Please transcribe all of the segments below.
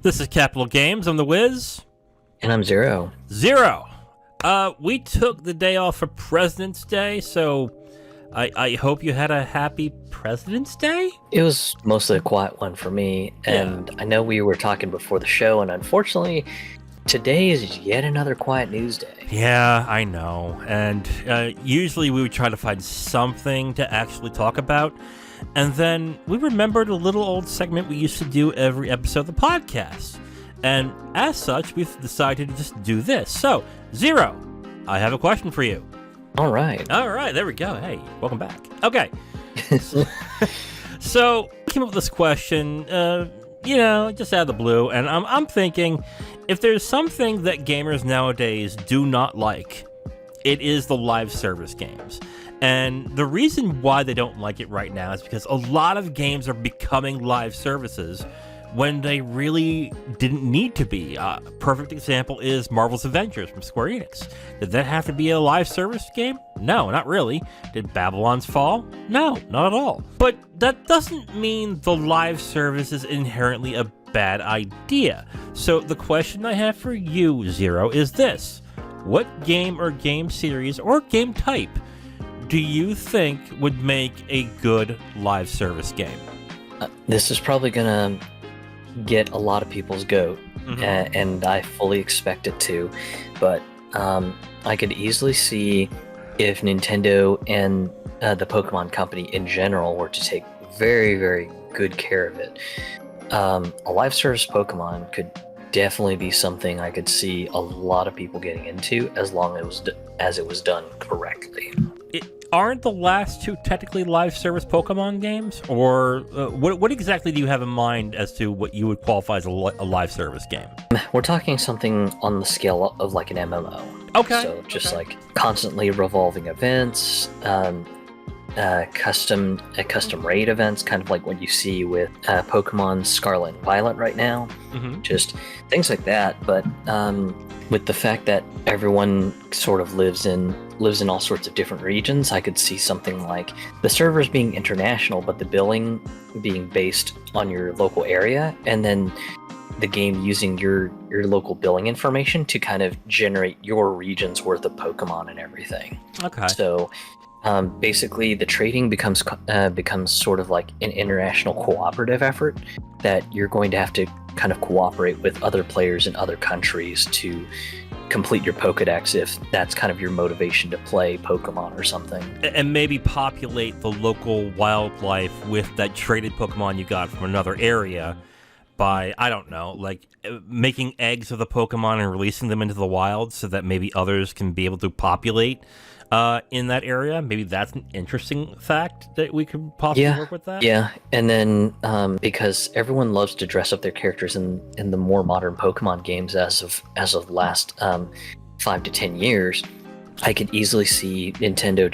This is Capital Games. I'm the Wiz. And I'm Zero. Zero. We took the day off for President's Day, so I hope you had a happy President's Day? It was mostly a quiet one for me, and I know we were talking before the show, and unfortunately, today is yet another quiet news day. Yeah, I know. And usually we would try to find something to actually talk about. And then we remembered a little old segment we used to do every episode of the podcast. And as such, we've decided to just do this. So, Zero, I have a question for you. All right, there we go. Hey, welcome back. Okay. So, I came up with this question, just out of the blue. And I'm thinking, if there's something that gamers nowadays do not like, it is the live service games. And the reason why they don't like it right now is because a lot of games are becoming live services when they really didn't need to be. Perfect example is Marvel's Avengers from Square Enix. Did that have to be a live service game? No, not really. Did Babylon's Fall? No, not at all. But that doesn't mean the live service is inherently a bad idea. So the question I have for you, Zero, is this. What game or game series or game type do you think would make a good live service game? This is probably going to get a lot of people's goat, and I fully expect it to. But I could easily see if Nintendo and the Pokemon Company in general were to take very, very good care of it. A live service Pokemon could definitely be something I could see a lot of people getting into as long as it was done correctly. Aren't the last two technically live service Pokemon games? Or what exactly do you have in mind as to what you would qualify as a live service game? We're talking something on the scale of like an MMO. Okay. So just like constantly revolving events, custom raid events, kind of like what you see with Pokemon Scarlet and Violet right now. Just things like that. But with the fact that everyone sort of lives in all sorts of different regions, I could see something like the servers being international, but the billing being based on your local area, and then the game using your local billing information to kind of generate your region's worth of Pokemon and everything. Okay. So basically, the trading becomes sort of like an international cooperative effort that you're going to have to kind of cooperate with other players in other countries to complete your Pokedex if that's kind of your motivation to play Pokemon or something. And maybe populate the local wildlife with that traded Pokemon you got from another area by, I don't know, like making eggs of the Pokemon and releasing them into the wild so that maybe others can be able to populate in that area. Maybe that's an interesting fact that we could possibly work with that. Yeah, and then because everyone loves to dress up their characters in the more modern Pokemon games as of last 5 to 10 years, I could easily see Nintendo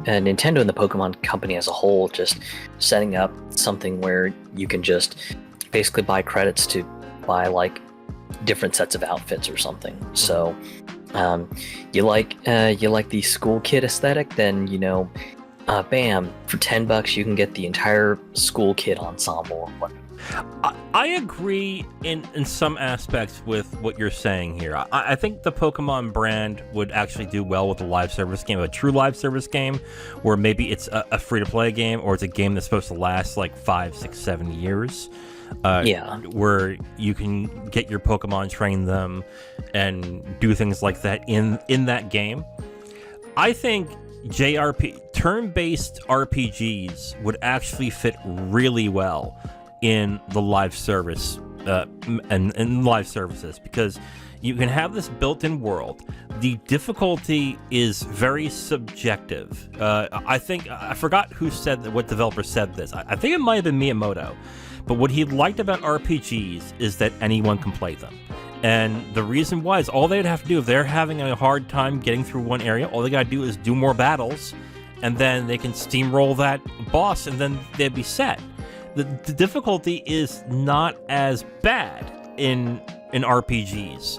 and the Pokemon Company as a whole just setting up something where you can just basically buy credits to buy like different sets of outfits or something. So you like the school kid aesthetic, then bam, for $10 you can get the entire school kid ensemble. I agree in some aspects with what you're saying here. I think the Pokemon brand would actually do well with a live service game, a true live service game, where maybe it's a free-to-play game, or it's a game that's supposed to last like 5, 6, 7 years. Where you can get your Pokemon, train them, and do things like that in that game. I think turn-based RPGs would actually fit really well in the live service and live services, because you can have this built-in world. The difficulty is very subjective. I forgot what developer said this. I think it might have been Miyamoto. But what he liked about RPGs is that anyone can play them. And the reason why is all they'd have to do, if they're having a hard time getting through one area, all they gotta do is do more battles, and then they can steamroll that boss, and then they'd be set. The difficulty is not as bad in RPGs.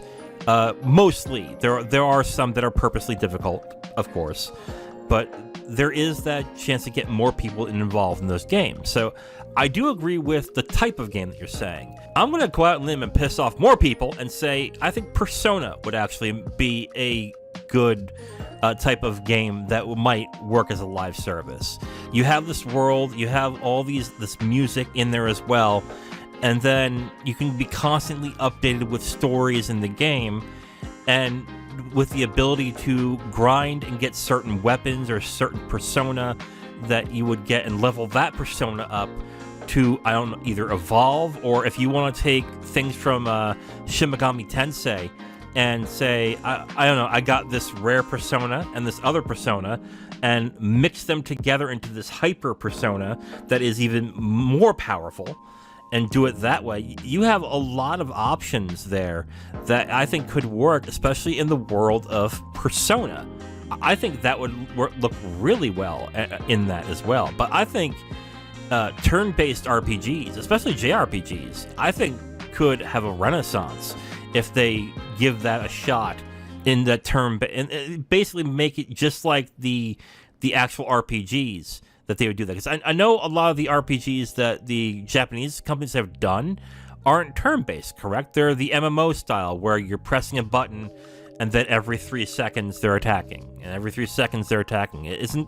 Mostly. There are some that are purposely difficult, of course. But there is that chance to get more people involved in those games. So I do agree with the type of game that you're saying. I'm going to go out on a limb and piss off more people and say I think Persona would actually be a good type of game that might work as a live service. You have this world, you have all this music in there as well, and then you can be constantly updated with stories in the game, and with the ability to grind and get certain weapons or certain persona that you would get and level that persona up to, I don't know, either evolve, or if you want to take things from Shin Megami Tensei and say, I don't know, I got this rare persona and this other persona and mix them together into this hyper persona that is even more powerful and do it that way. You have a lot of options there that I think could work, especially in the world of Persona. I think that would look really well in that as well. But I think turn-based RPGs, especially JRPGs, I think could have a renaissance if they give that a shot in the turn, and basically make it just like the actual RPGs that they would do that. Because I know a lot of the RPGs that the Japanese companies have done aren't turn-based, correct? They're the MMO style where you're pressing a button and then every 3 seconds they're attacking, and every 3 seconds they're attacking. Isn't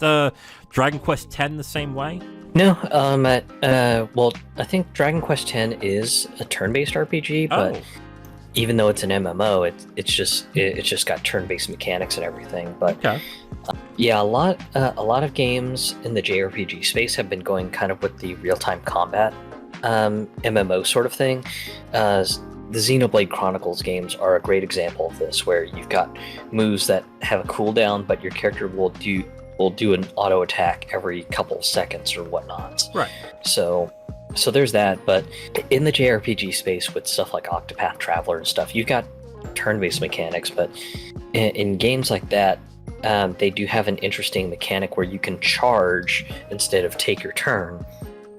Dragon Quest X the same way? No, well, I think Dragon Quest X is a turn-based RPG, but even though it's an MMO, it's just got turn-based mechanics and everything. But okay. Yeah, a lot of games in the JRPG space have been going kind of with the real-time combat MMO sort of thing. The Xenoblade Chronicles games are a great example of this, where you've got moves that have a cooldown, but your character will do an auto attack every couple of seconds or whatnot. Right. So there's that. But in the JRPG space with stuff like Octopath Traveler and stuff, you've got turn-based mechanics. But in games like that, they do have an interesting mechanic where you can charge instead of take your turn,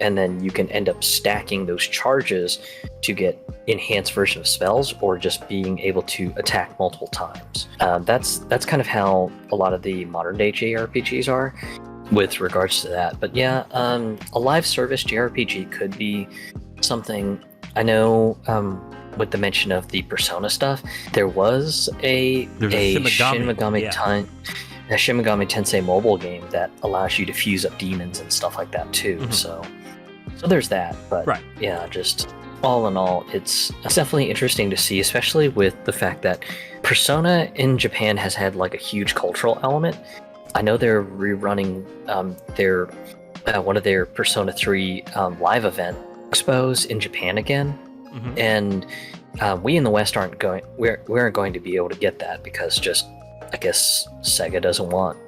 and then you can end up stacking those charges to get enhanced version of spells, or just being able to attack multiple times. That's kind of how a lot of the modern day JRPGs are with regards to that. But yeah, a live service JRPG could be something. I know with the mention of the Persona stuff, there was a Shin Megami Tensei mobile game that allows you to fuse up demons and stuff like that too. Mm-hmm. So there's that. But right. Yeah, just all in all, it's definitely interesting to see, especially with the fact that Persona in Japan has had like a huge cultural element. I know they're rerunning their one of their Persona 3 live event expos in Japan again. Mm-hmm. And we in the West aren't going to be able to get that because just, I guess, Sega doesn't want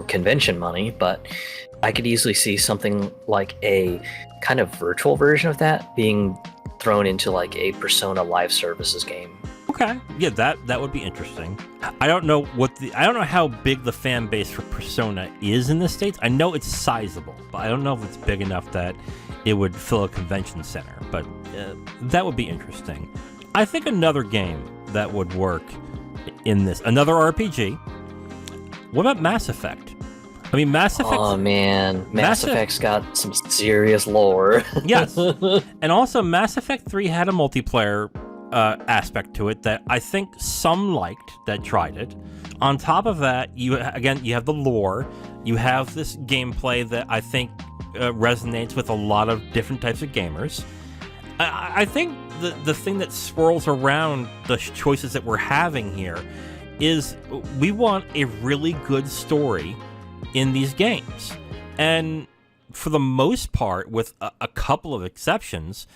convention money. But I could easily see something like a kind of virtual version of that being thrown into like a Persona live services game. Okay, yeah, that would be interesting. I don't know how big the fan base for Persona is in the States. I know it's sizable, but I don't know if it's big enough that it would fill a convention center. But that would be interesting. I think another game that would work in this, another RPG. What about Mass Effect? I mean, Mass Effect. Oh man, Mass Effect's got some serious lore. Yes, and also Mass Effect 3 had a multiplayer aspect to it that I think some liked that tried it. On top of that, you have the lore. You have this gameplay that I think resonates with a lot of different types of gamers. I think the thing that swirls around the choices that we're having here is we want a really good story in these games. And for the most part, with a couple of exceptions,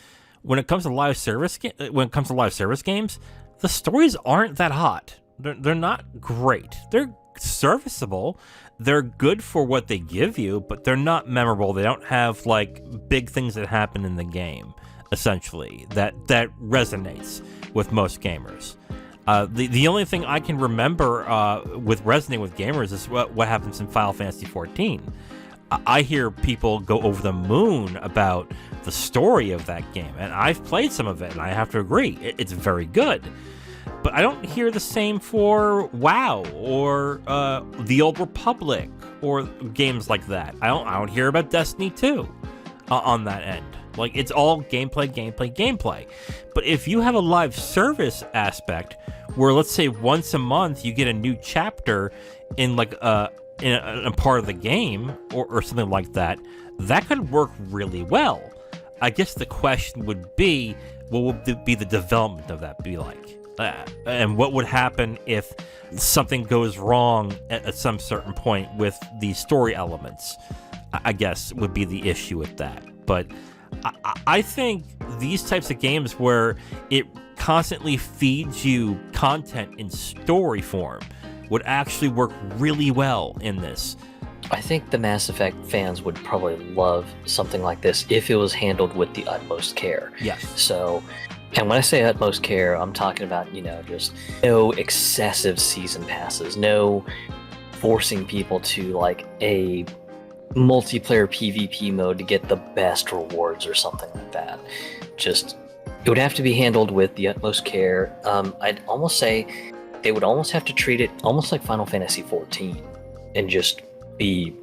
when it comes to live service games, the stories aren't that hot. They're not great. They're serviceable. They're good for what they give you, but they're not memorable. They don't have like big things that happen in the game, essentially, that resonates with most gamers. The only thing I can remember with resonating with gamers is what happens in Final Fantasy XIV. I hear people go over the moon about the story of that game, and I've played some of it, and I have to agree, it's very good. But I don't hear the same for WoW or The Old Republic or games like that. I don't hear about Destiny 2 on that end. Like, it's all gameplay. But if you have a live service aspect where, let's say, once a month you get a new chapter in like in a part of the game or something like that, that could work really well. I guess the question would be, what would be the development of that be like? And what would happen if something goes wrong at some certain point with the story elements, I guess, would be the issue with that. But I think these types of games where it constantly feeds you content in story form would actually work really well in this. I think the Mass Effect fans would probably love something like this if it was handled with the utmost care. Yes. So, and when I say utmost care, I'm talking about, just no excessive season passes, no forcing people to like a multiplayer PvP mode to get the best rewards or something like that. Just, it would have to be handled with the utmost care. I'd almost say they would almost have to treat it almost like Final Fantasy XIV and just be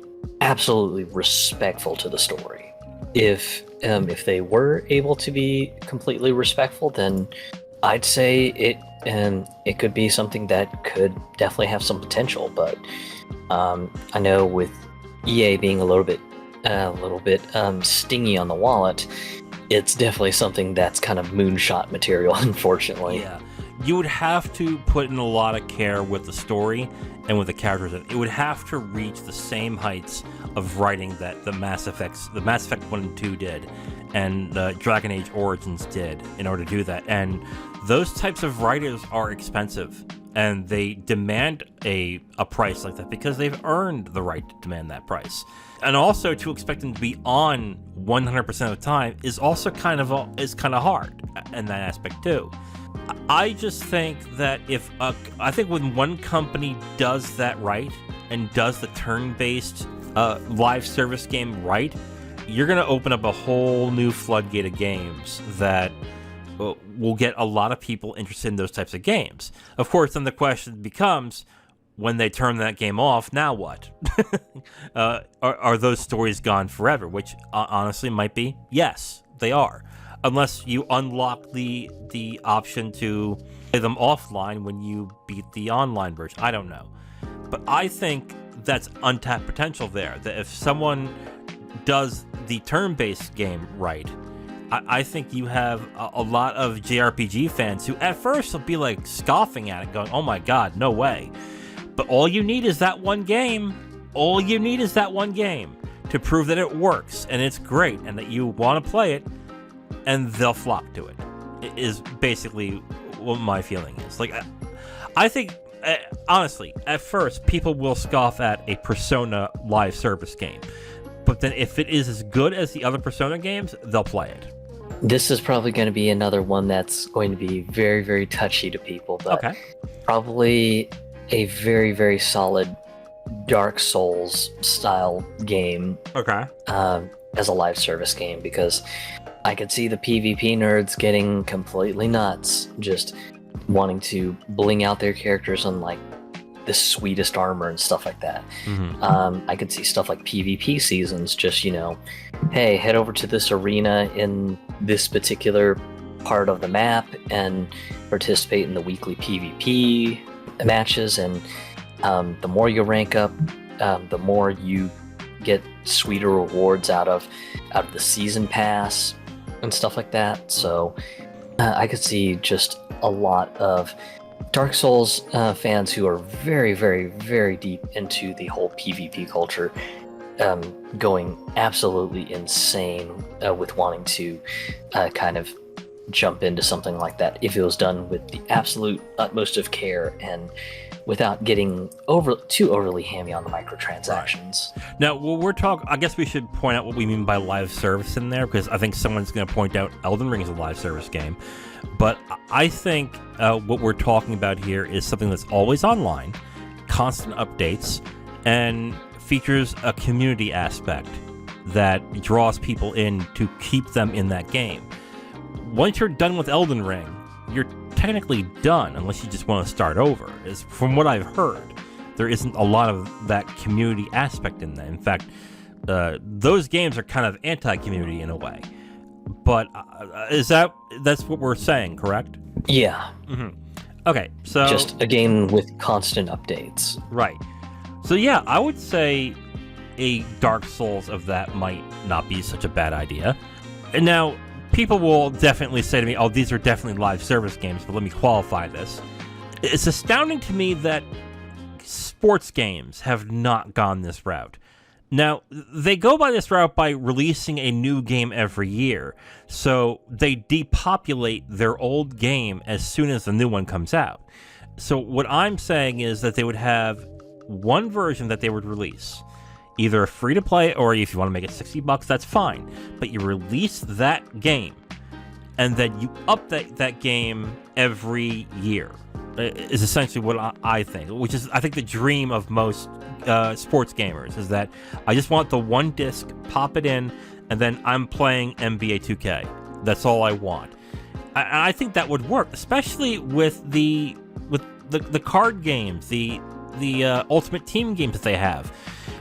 absolutely respectful to the story. If they were able to be completely respectful, then I'd say it could be something that could definitely have some potential. But I know with EA being a little bit stingy on the wallet, it's definitely something that's kind of moonshot material, unfortunately. Yeah, you would have to put in a lot of care with the story and with the characters. It would have to reach the same heights of writing that the Mass Effect 1 and 2 did, and the Dragon Age Origins did in order to do that. And those types of writers are expensive, and they demand a price like that because they've earned the right to demand that price. And also to expect them to be on 100% of the time is also kind of hard in that aspect too. I just think that I think when one company does that right and does the turn-based live service game right, you're going to open up a whole new floodgate of games that will get a lot of people interested in those types of games. Of course, then the question becomes, when they turn that game off, now what? Are those stories gone forever? Which honestly might be, yes, they are. Unless you unlock the option to play them offline when you beat the online version. I don't know. But I think that's untapped potential there. That if someone does the turn-based game right, I think you have a lot of JRPG fans who at first will be like scoffing at it, going, oh my god, no way. But all you need is that one game. All you need is that one game to prove that it works and it's great and that you want to play it, and they'll flock to it. It is basically what my feeling is. Like, I think, honestly, at first, people will scoff at a Persona live service game. But then if it is as good as the other Persona games, they'll play it. This is probably going to be another one that's going to be very, very touchy to people, but probably a very, very solid Dark Souls style game. As a live service game, because I could see the PvP nerds getting completely nuts, just wanting to bling out their characters on like the sweetest armor and stuff like that. I could see stuff like PvP seasons, just, hey, head over to this arena in this particular part of the map and participate in the weekly PvP matches, and the more you rank up, the more you get sweeter rewards out of the season pass and stuff like that. So I could see just a lot of Dark Souls fans who are very, very, very deep into the whole PvP culture going absolutely insane with wanting to kind of jump into something like that if it was done with the absolute utmost of care and without getting too overly hammy on the microtransactions. Right. Now, we're talking, I guess we should point out what we mean by live service in there, because I think someone's going to point out Elden Ring is a live service game. But I think what we're talking about here is something that's always online, constant updates, and features a community aspect that draws people in to keep them in that game. Once you're done with Elden Ring, you're technically done unless you just want to start over. Is from what I've heard, there isn't a lot of that community aspect in that. In fact, those games are kind of anti-community in a way. But that's what we're saying, correct? Yeah. Mm-hmm. Okay, so just a game with constant updates. Right. So yeah, I would say a Dark Souls of that might not be such a bad idea. And now, people will definitely say to me, oh, these are definitely live service games, but let me qualify this. It's astounding to me that sports games have not gone this route. Now, they go by this route by releasing a new game every year, so they depopulate their old game as soon as the new one comes out. So what I'm saying is that they would have one version that they would release, either free to play, or if you want to make it $60, that's fine. But you release that game, and then you update that game every year. Is essentially what I think, which is I think the dream of most sports gamers is that I just want the one disc, pop it in, and then I'm playing NBA 2K. That's all I want. I think that would work, especially with the card games, the Ultimate Team games that they have.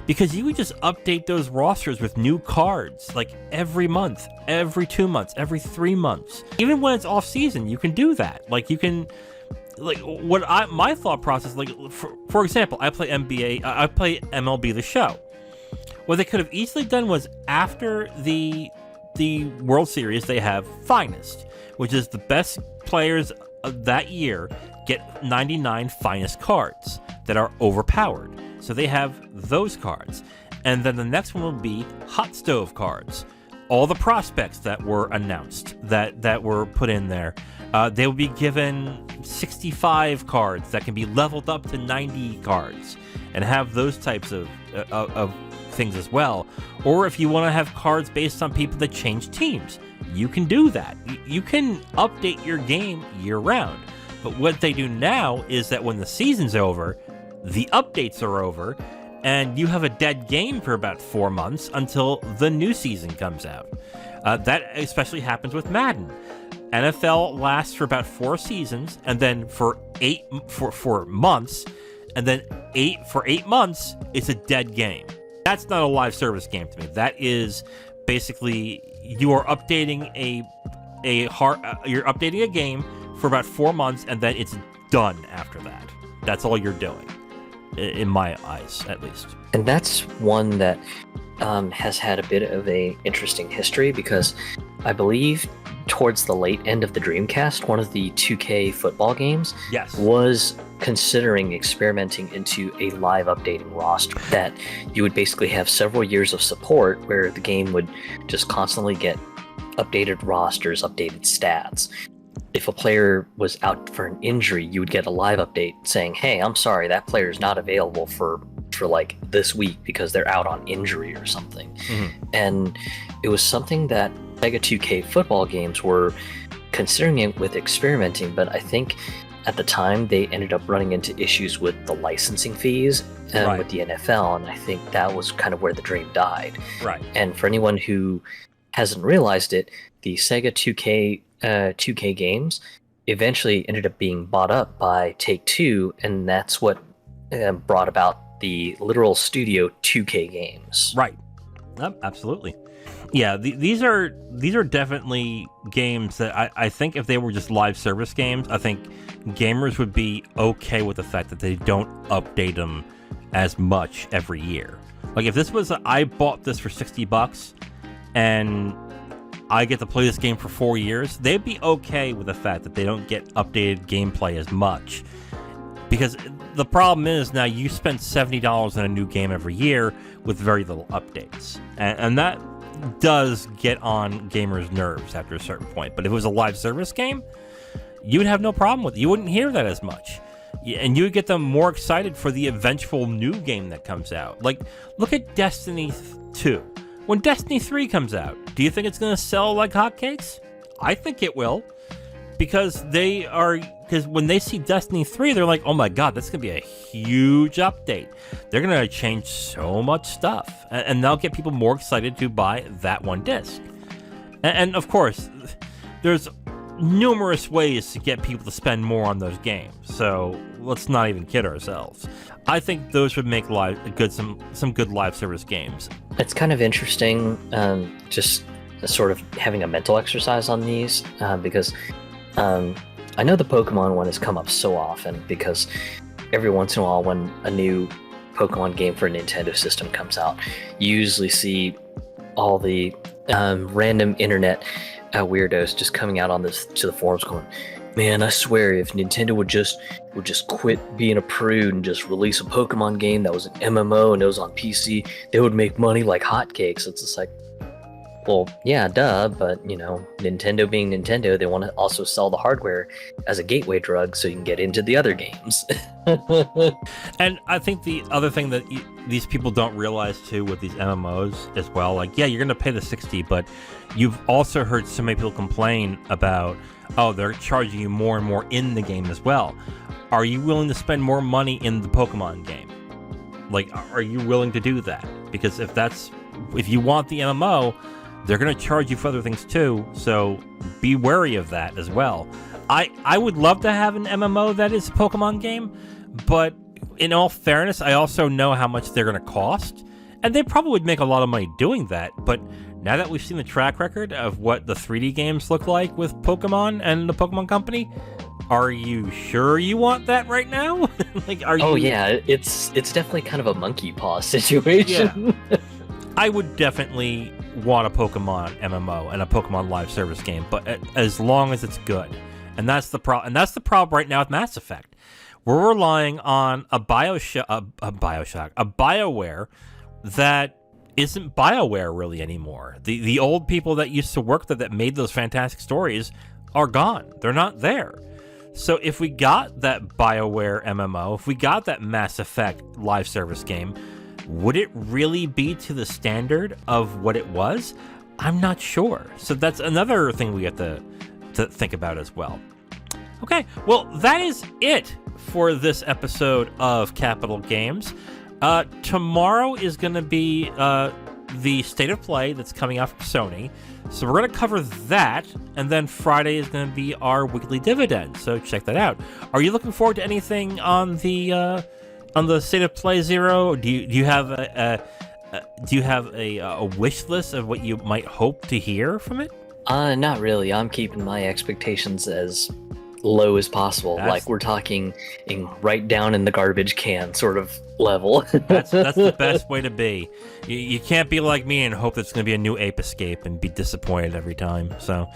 Because you would just update those rosters with new cards, like every month, every 2 months, every 3 months. Even when it's off season, you can do that. Like you can, like my thought process, like for example, I play MLB The Show. What they could have easily done was after the World Series, they have Finest, which is the best players of that year get 99 finest cards that are overpowered. So they have those cards. And then the next one will be Hot Stove cards. All the prospects that were announced, that were put in there, they will be given 65 cards that can be leveled up to 90 cards and have those types of things as well. Or if you want to have cards based on people that change teams, you can do that. You can update your game year round. But what they do now is that when the season's over, the updates are over, and you have a dead game for about 4 months until the new season comes out. That especially happens with Madden. NFL lasts for about 4 seasons, and then for 4 months, and then 8 months, it's a dead game. That's not a live service game to me. That is basically you are updating you're updating a game for about 4 months, and then it's done after that. That's all you're doing, in my eyes, at least. And that's one that has had a bit of a interesting history, because I believe towards the late end of the Dreamcast, one of the 2K football games was considering experimenting into a live updating roster that you would basically have several years of support where the game would just constantly get updated rosters, updated stats. If a player was out for an injury, you would get a live update saying, hey, I'm sorry, that player is not available for like this week because they're out on injury or something. Mm-hmm. And it was something that Sega 2K football games were considering it with experimenting, but I think at the time they ended up running into issues with the licensing fees and with the NFL, and I think that was kind of where the dream died. Right. And for anyone who hasn't realized it, the Sega 2K games eventually ended up being bought up by Take-Two, and that's what brought about the literal studio 2K games. Right. Absolutely. Yeah, these are definitely games that I think if they were just live service games, I think gamers would be okay with the fact that they don't update them as much every year. Like if this was I bought this for $60 and I get to play this game for 4 years, they'd be okay with the fact that they don't get updated gameplay as much. Because the problem is now you spend $70 on a new game every year with very little updates. And that does get on gamers' nerves after a certain point. But if it was a live service game, you would have no problem with it. You wouldn't hear that as much. And you would get them more excited for the eventual new game that comes out. Like, look at Destiny 2. When Destiny 3 comes out, do you think it's going to sell like hotcakes? I think it will. Because when they see Destiny 3, they're like, oh my god, that's going to be a huge update. They're going to change so much stuff. And they'll get people more excited to buy that one disc. And of course, there's numerous ways to get people to spend more on those games. So let's not even kid ourselves. I think those would make some good live service games. It's kind of interesting, just sort of having a mental exercise on these, because I know the Pokemon one has come up so often, because every once in a while when a new Pokemon game for a Nintendo system comes out, you usually see all the random internet weirdos just coming out on to the forums going, man, I swear if Nintendo would just quit being a prude and just release a Pokemon game that was an MMO and it was on PC, they would make money like hotcakes. It's just like, well, yeah, duh, but, Nintendo being Nintendo, they want to also sell the hardware as a gateway drug so you can get into the other games. And I think the other thing that these people don't realize, too, with these MMOs as well, like, yeah, you're going to pay the $60, but you've also heard so many people complain about, oh, they're charging you more and more in the game as well. Are you willing to spend more money in the Pokemon game? Like, are you willing to do that? Because if you want the MMO, they're going to charge you for other things too, so be wary of that as well. I would love to have an MMO that is a Pokemon game, but in all fairness, I also know how much they're going to cost, and they probably would make a lot of money doing that, but now that we've seen the track record of what the 3D games look like with Pokemon and the Pokemon Company, are you sure you want that right now? Like, are you? Oh yeah, it's definitely kind of a monkey paw situation. Yeah. I would definitely want a Pokemon MMO and a Pokemon live service game, but as long as it's good. And that's the problem. And that's the problem right now with Mass Effect. We're relying on a BioWare that isn't BioWare really anymore. The old people that used to work there that made those fantastic stories are gone. They're not there. So if we got that BioWare MMO, if we got that Mass Effect live service game, would it really be to the standard of what it was? I'm not sure. So that's another thing we have to think about as well. Okay, well, that is it for this episode of Capital Games. Tomorrow is going to be the State of Play that's coming out from Sony. So we're going to cover that, and then Friday is going to be our weekly dividend. So check that out. Are you looking forward to anything on the State of Play Zero? Do you have a wish list of what you might hope to hear from it? Not really. I'm keeping my expectations as low as possible. Like we're talking right down in the garbage can sort of level. That's the best way to be. You can't be like me and hope there's going to be a new Ape Escape and be disappointed every time. So,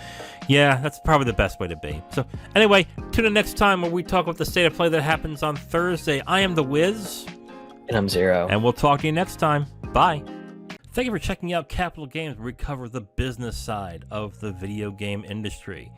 yeah, that's probably the best way to be. So, anyway, tune in next time where we talk about the State of Play that happens on Thursday. I am the Wiz. And I'm Zero. And we'll talk to you next time. Bye. Thank you for checking out Capital Games, where we cover the business side of the video game industry.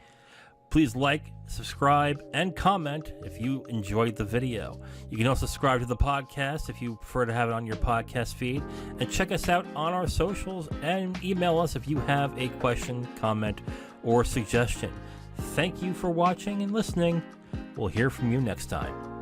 Please like, subscribe, and comment if you enjoyed the video. You can also subscribe to the podcast if you prefer to have it on your podcast feed. And check us out on our socials and email us if you have a question, comment, or suggestion. Thank you for watching and listening. We'll hear from you next time.